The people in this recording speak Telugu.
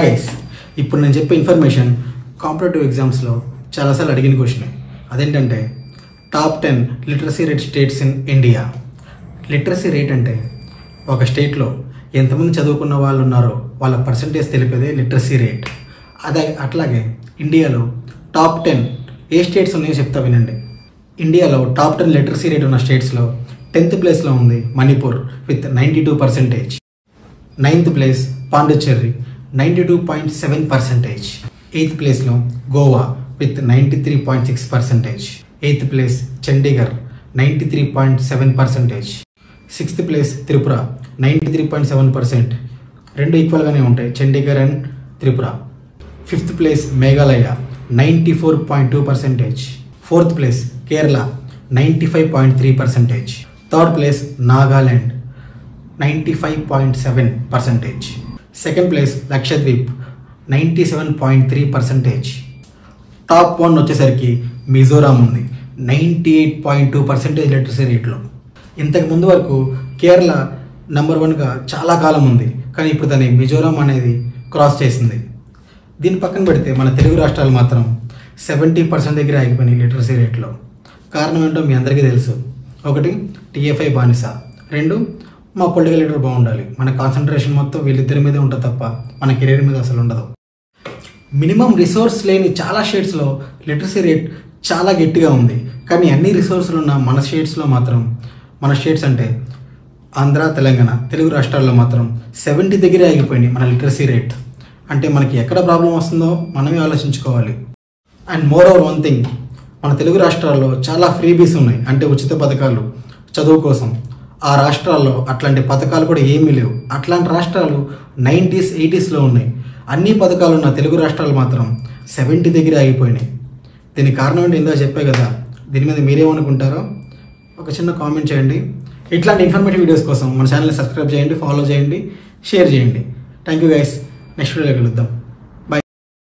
గైస్, ఇప్పుడు నేను చెప్పే ఇన్ఫర్మేషన్ కాంపిటేటివ్ ఎగ్జామ్స్లో చాలాసార్లు అడిగిన క్వశ్చన్. అదేంటంటే top 10 literacy rate states in India. Literacy rate అంటే ఒక స్టేట్లో ఎంతమంది చదువుకున్న వాళ్ళు ఉన్నారో వాళ్ళ పర్సంటేజ్ తెలిపేదే లిటరసీ రేట్. అట్లాగే ఇండియాలో టాప్ 10 ఏ స్టేట్స్ ఉన్నాయో చెప్తా వినండి. ఇండియాలో టాప్ 10 లిటరసీ రేట్ ఉన్న స్టేట్స్లో 10th ప్లేస్లో ఉంది Manipur with 92%. 9th place Pondicherry 92.7%. 8th ప్లేస్లో Goa with 93.6%. 8th place Chandigarh 93.7%. 6th place Tripura 93.7%. రెండు ఈక్వల్గానే ఉంటాయి, Chandigarh and Tripura. 5th place Meghalaya 94.2%. 4th place Kerala 95.3%. 3rd place Nagaland 95.7%. 2nd place Lakshadweep 97.3%. Top 1 వచ్చేసరికి మిజోరాం ఉంది 98.2% లిటరసీ రేట్లో. ఇంతకు ముందు వరకు కేరళ నెంబర్ 1గా చాలా కాలం ఉంది, కానీ ఇప్పుడు దాని మిజోరాం అనేది క్రాస్ చేసింది. దీని పక్కన పెడితే మన తెలుగు రాష్ట్రాలు మాత్రం 70% దగ్గర ఆగిపోయినాయి లిటరసీ రేట్లో. కారణం ఏంటో మీ అందరికీ తెలుసు. 1 TFI బానిస, 2 మా పొలిటికల్ లీడర్ బాగుండాలి. మన కాన్సన్ట్రేషన్ మొత్తం వీళ్ళిద్దరి మీదే ఉంటుంది తప్ప మన కెరీర్ మీద అసలు ఉండదు. మినిమం రిసోర్స్ లేని చాలా స్టేట్స్లో లిటరసీ రేట్ చాలా గట్టిగా ఉంది, కానీ అన్ని రిసోర్సులు ఉన్న మన స్టేట్స్లో మాత్రం, మన స్టేట్స్ అంటే ఆంధ్ర తెలంగాణ తెలుగు రాష్ట్రాల్లో మాత్రం 70 దగ్గరే ఆగిపోయినాయి మన లిటరసీ రేట్. అంటే మనకి ఎక్కడ ప్రాబ్లం వస్తుందో మనమే ఆలోచించుకోవాలి. And more over one thing, మన తెలుగు రాష్ట్రాల్లో చాలా ఫ్రీబీస్ ఉన్నాయి, అంటే ఉచిత పథకాలు చదువు కోసం. ఆ రాష్ట్రాల్లో అట్లాంటి పథకాలు కూడా ఏమీ లేవు. అట్లాంటి రాష్ట్రాలు 90s 80sలో ఉన్నాయి. అన్ని పథకాలు ఉన్న తెలుగు రాష్ట్రాలు మాత్రం 70 దగ్గర ఆగిపోయినాయి. దీనికి కారణం ఏంటి ఇందా చెప్పే కదా. దీని మీద మీరేమనుకుంటారో ఒక చిన్న కామెంట్ చేయండి. ఇట్లాంటి ఇన్ఫర్మేటివ్ వీడియోస్ కోసం మన ఛానల్ని సబ్స్క్రైబ్ చేయండి, ఫాలో చేయండి, షేర్ చేయండి. Thank you guys. నెక్స్ట్ వీడియోలో కలుద్దాం.